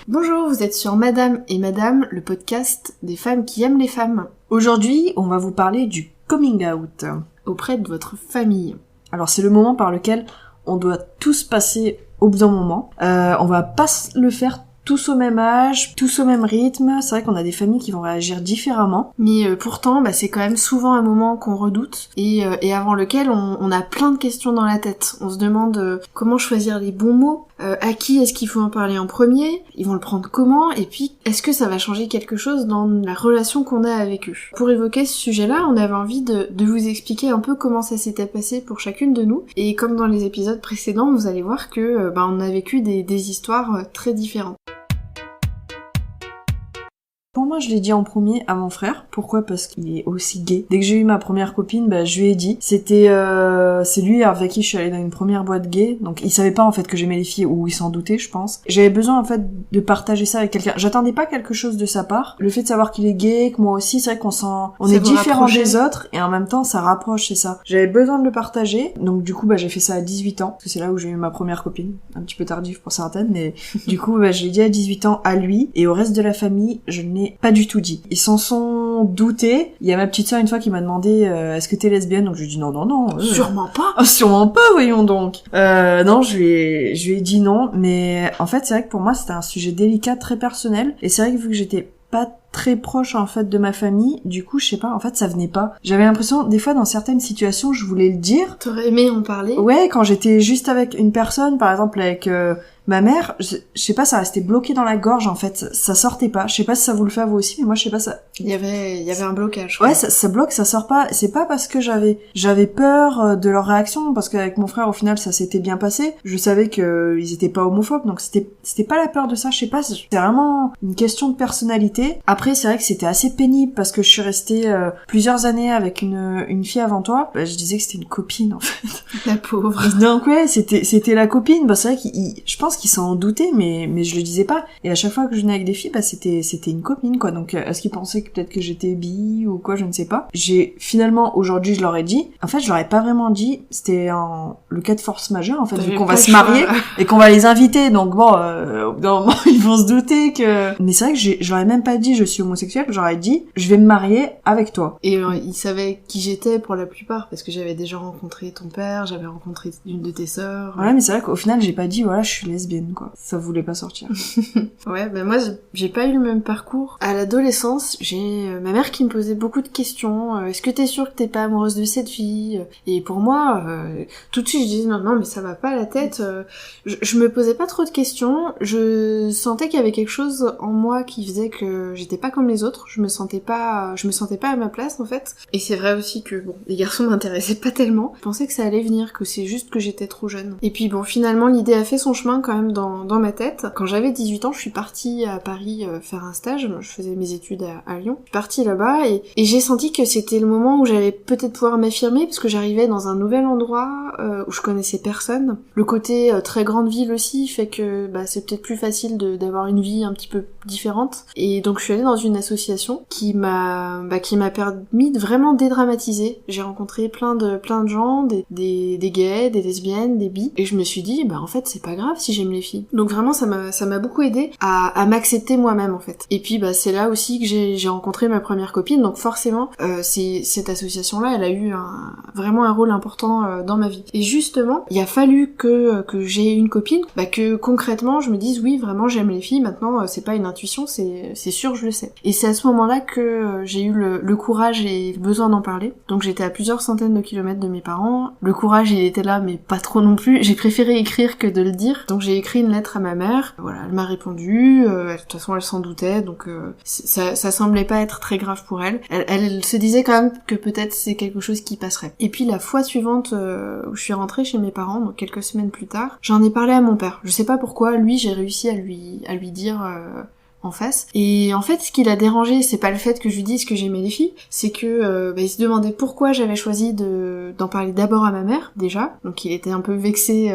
Bonjour, vous êtes sur Madame et Madame, le podcast des femmes qui aiment les femmes. Aujourd'hui, on va vous parler du coming out auprès de votre famille. Alors c'est le moment par lequel on doit tous passer au bout d'un moment. On va pas le faire tous au même âge, tous au même rythme. C'est vrai qu'on a des familles qui vont réagir différemment. Mais pourtant, c'est quand même souvent un moment qu'on redoute et avant lequel on a plein de questions dans la tête. On se demande comment choisir les bons mots, à qui est-ce qu'il faut en parler en premier, ils vont le prendre comment, et puis est-ce que ça va changer quelque chose dans la relation qu'on a avec eux. Pour évoquer ce sujet-là, on avait envie de vous expliquer un peu comment ça s'était passé pour chacune de nous. Et comme dans les épisodes précédents, vous allez voir que on a vécu des histoires très différentes. Pour moi, je l'ai dit en premier à mon frère. Pourquoi ? Parce qu'il est aussi gay. Dès que j'ai eu ma première copine, je lui ai dit. C'est lui avec qui je suis allée dans une première boîte gay. Donc, il savait pas, en fait, que j'aimais les filles, ou il s'en doutait, je pense. J'avais besoin, en fait, de partager ça avec quelqu'un. J'attendais pas quelque chose de sa part. Le fait de savoir qu'il est gay, que moi aussi, c'est vrai on est différents des autres, et en même temps, ça rapproche, c'est ça. J'avais besoin de le partager. Donc, du coup, j'ai fait ça à 18 ans. Parce que c'est là où j'ai eu ma première copine. Un petit peu tardif pour certaines, mais du coup, je l'ai dit à 18 ans à lui. Et au reste de la famille, je n'ai pas du tout dit. Ils s'en sont doutés. Il y a ma petite sœur une fois qui m'a demandé est-ce que t'es lesbienne, donc je lui ai dit non. Sûrement pas. Sûrement pas, voyons donc. Non, je lui ai dit non, mais en fait c'est vrai que pour moi c'était un sujet délicat, très personnel, et c'est vrai que vu que j'étais pas très proche en fait de ma famille, du coup je sais pas, en fait ça venait pas. J'avais l'impression des fois dans certaines situations je voulais le dire. T'aurais aimé en parler ? Ouais, quand j'étais juste avec une personne, par exemple avec ma mère, je sais pas, ça restait bloqué dans la gorge en fait, ça sortait pas. Je sais pas si ça vous le fait à vous aussi, mais moi je sais pas ça. Il y avait un blocage. Ouais, ça bloque, ça sort pas. C'est pas parce que j'avais peur de leur réaction, parce qu'avec mon frère au final ça s'était bien passé. Je savais que ils étaient pas homophobes, donc c'était pas la peur de ça, je sais pas, c'est vraiment une question de personnalité. Après c'est vrai que c'était assez pénible parce que je suis restée plusieurs années avec une fille avant toi. Je disais que c'était une copine en fait. La pauvre. Donc ouais, c'était la copine. C'est vrai je pense qu'ils s'en doutaient, mais je le disais pas. Et à chaque fois que je venais avec des filles, c'était une copine, quoi. Donc, est-ce qu'ils pensaient que peut-être que j'étais bi ou quoi, je ne sais pas. Finalement, aujourd'hui, je leur ai dit. En fait, je leur ai pas vraiment dit. C'était le cas de force majeure, en fait, vu qu'on va se marier et qu'on va les inviter. Donc bon, au bout d'un moment, ils vont se douter que... Mais c'est vrai que je leur ai même pas dit je suis homosexuelle. Je leur ai dit je vais me marier avec toi. Et ils savaient qui j'étais pour la plupart, parce que j'avais déjà rencontré ton père, j'avais rencontré une de tes sœurs. Ouais, mais c'est vrai qu'au final, j'ai pas dit voilà, je suis lesbienne, quoi. Ça voulait pas sortir. Ouais, moi j'ai pas eu le même parcours. À l'adolescence, j'ai ma mère qui me posait beaucoup de questions. Est-ce que t'es sûre que t'es pas amoureuse de cette fille ? Et pour moi, tout de suite je disais non mais ça va pas la tête. Je me posais pas trop de questions. Je sentais qu'il y avait quelque chose en moi qui faisait que j'étais pas comme les autres. Je me sentais pas à ma place en fait. Et c'est vrai aussi que les garçons m'intéressaient pas tellement. Je pensais que ça allait venir, que c'est juste que j'étais trop jeune. Et puis finalement l'idée a fait son chemin quand même dans ma tête. Quand j'avais 18 ans, je suis partie à Paris faire un stage. Je faisais mes études à Lyon. Je suis partie là-bas et j'ai senti que c'était le moment où j'allais peut-être pouvoir m'affirmer parce que j'arrivais dans un nouvel endroit où je connaissais personne. Le côté très grande ville aussi fait que c'est peut-être plus facile d'avoir une vie un petit peu différente. Et donc je suis allée dans une association qui m'a permis de vraiment dédramatiser. J'ai rencontré plein de gens, des gays, des lesbiennes, des bi, et je me suis dit en fait c'est pas grave si j'aime les filles. Donc vraiment ça m'a beaucoup aidé à m'accepter moi-même en fait. Et puis c'est là aussi que j'ai rencontré ma première copine, donc forcément cette association là elle a eu vraiment un rôle important dans ma vie. Et justement il a fallu que j'ai une copine, que concrètement je me dise oui vraiment j'aime les filles maintenant, c'est pas une intuition, c'est sûr je le sais. Et c'est à ce moment-là que j'ai eu le courage et le besoin d'en parler. Donc j'étais à plusieurs centaines de kilomètres de mes parents, le courage il était là mais pas trop non plus, j'ai préféré écrire que de le dire. Donc j'ai écrit une lettre à ma mère, voilà, elle m'a répondu, de toute façon elle s'en doutait, donc ça semblait pas être très grave pour elle. Elle se disait quand même que peut-être c'est quelque chose qui passerait. Et puis la fois suivante où je suis rentrée chez mes parents, donc quelques semaines plus tard, j'en ai parlé à mon père. Je sais pas pourquoi, lui j'ai réussi à lui dire en face. Et en fait, ce qui l'a dérangé, c'est pas le fait que je lui dise que j'aimais les filles, c'est que il se demandait pourquoi j'avais choisi d'en parler d'abord à ma mère, déjà. Donc il était un peu vexé,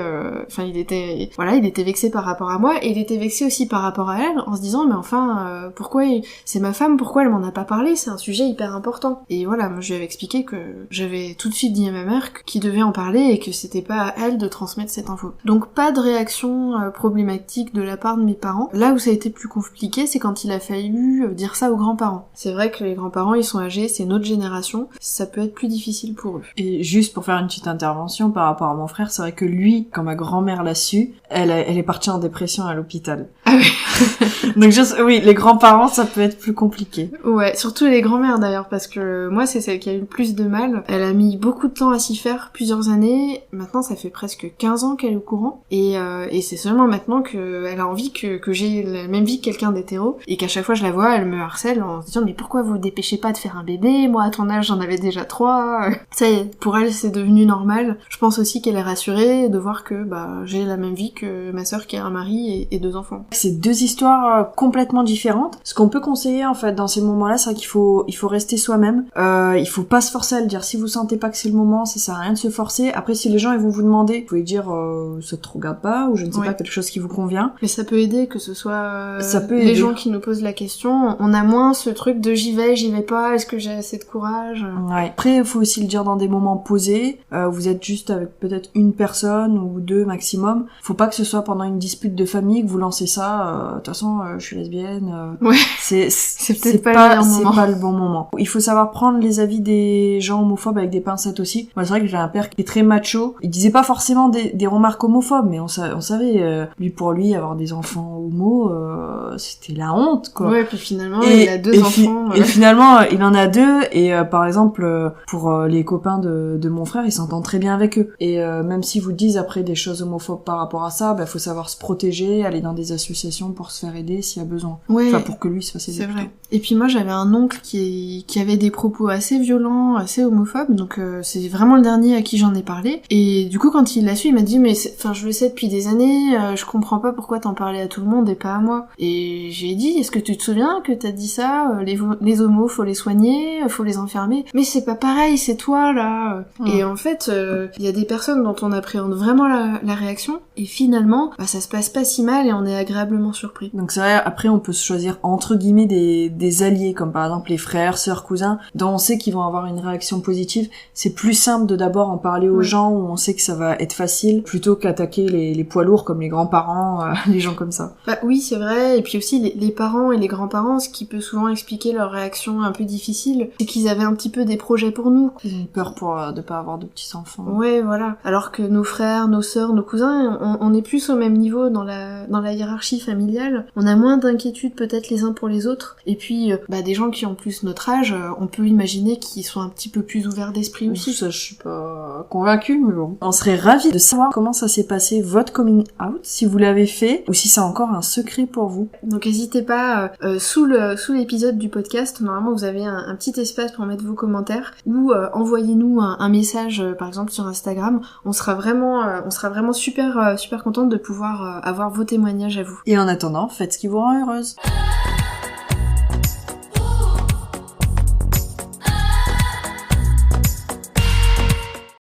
il était vexé par rapport à moi, et il était vexé aussi par rapport à elle, en se disant, mais enfin, pourquoi c'est ma femme, pourquoi elle m'en a pas parlé, c'est un sujet hyper important. Et voilà, moi je lui avais expliqué que j'avais tout de suite dit à ma mère qu'il devait en parler et que c'était pas à elle de transmettre cette info. Donc pas de réaction problématique de la part de mes parents. Là où ça a été plus compliqué, c'est quand il a fallu dire ça aux grands-parents. C'est vrai que les grands-parents, ils sont âgés, c'est notre génération, ça peut être plus difficile pour eux. Et juste pour faire une petite intervention par rapport à mon frère, c'est vrai que lui, quand ma grand-mère l'a su, elle est partie en dépression à l'hôpital. Ah oui. Donc oui, les grands-parents, ça peut être plus compliqué. Ouais, surtout les grands-mères d'ailleurs, parce que moi c'est celle qui a eu le plus de mal. Elle a mis beaucoup de temps à s'y faire, plusieurs années. Maintenant ça fait presque 15 ans qu'elle est au courant. Et c'est seulement maintenant qu'elle a envie que j'ai la même vie que quelqu'un d'hétéro. Et qu'à chaque fois je la vois, elle me harcèle en se disant mais pourquoi vous dépêchez pas de faire un bébé? Moi à ton âge j'en avais déjà 3. Ça y est, pour elle c'est devenu normal. Je pense aussi qu'elle est rassurée de voir que j'ai la même vie que ma sœur qui a un mari et 2 enfants. C'est 2 histoires complètement différentes. Ce qu'on peut conseiller en fait dans ces moments-là, c'est qu'il faut rester soi-même. Il faut pas se forcer à le dire. Si vous sentez pas que c'est le moment, ça sert à rien de se forcer. Après, si les gens ils vont vous demander, vous pouvez dire ça te regarde pas ou je ne sais pas, quelque chose qui vous convient. Mais ça peut aider que ce soit les aider. Gens qui nous posent la question. On a moins ce truc de j'y vais pas, est-ce que j'ai assez de courage? Ouais. Après, il faut aussi le dire dans des moments posés. Vous êtes juste avec peut-être une personne ou 2 maximum. Faut pas que ce soit pendant une dispute de famille que vous lancez ça. De toute façon, je suis lesbienne. Ouais. C'est peut-être pas le bon moment. Il faut savoir prendre les avis des gens homophobes avec des pincettes aussi. Moi, c'est vrai que j'ai un père qui est très macho. Il disait pas forcément des remarques homophobes, mais on savait, pour lui, avoir des enfants homo, c'était la honte, quoi. Ouais, puis finalement, il a 2 enfants. Et finalement, il en a 2, et par exemple, pour les copains de mon frère, il s'entend très bien avec eux. Et même s'ils vous disent après des choses homophobes par rapport à ça, faut savoir se protéger, aller dans des associations pour se faire aider s'il y a besoin. Ouais. Enfin, pour que lui se fasse aider. C'est vrai. Et puis moi, j'avais un oncle qui avait des propos assez violents, assez homophobes, donc c'est vraiment le dernier à qui j'en ai parlé. Et du coup, quand il l'a su, il m'a dit mais je le sais depuis des années, je comprends pas pourquoi t'en parlais à tout le monde et pas à moi. Et j'ai dit est-ce que tu te souviens que t'as dit ça, les homos faut les soigner, faut les enfermer, mais c'est pas pareil, c'est toi là. Et en fait, il y a des personnes dont on appréhende vraiment la réaction, et finalement, ça se passe pas si mal et on est agréablement surpris. Donc c'est vrai, après on peut se choisir entre guillemets des alliés, comme par exemple les frères, sœurs, cousins, dont on sait qu'ils vont avoir une réaction positive. C'est plus simple de d'abord en parler aux gens où on sait que ça va être facile, plutôt qu'attaquer les poids lourds comme les grands-parents, les gens comme ça. Oui, c'est vrai, et puis aussi les parents et les grands-parents, ce qui peut souvent expliquer leur réaction un peu difficile, c'est qu'ils avaient un petit peu des projets pour nous. Ils ont peur de pas avoir de petits-enfants. Ouais, voilà. Alors que nos frères, nos sœurs, nos cousins, on est plus au même niveau dans la hiérarchie familiale. On a moins d'inquiétude peut-être les uns pour les autres. Et puis, des gens qui ont plus notre âge, on peut imaginer qu'ils sont un petit peu plus ouverts d'esprit aussi. Ça, je suis pas convaincue, mais bon. On serait ravis de savoir comment ça s'est passé, votre coming out, si vous l'avez fait, ou si c'est encore un secret pour vous. Donc n'hésitez pas, sous l'épisode du podcast, normalement vous avez un petit espace pour mettre vos commentaires, ou envoyez-nous un message, par exemple sur Instagram. On sera vraiment super contente de pouvoir avoir vos témoignages à vous. Et en attendant, faites ce qui vous rend heureuse.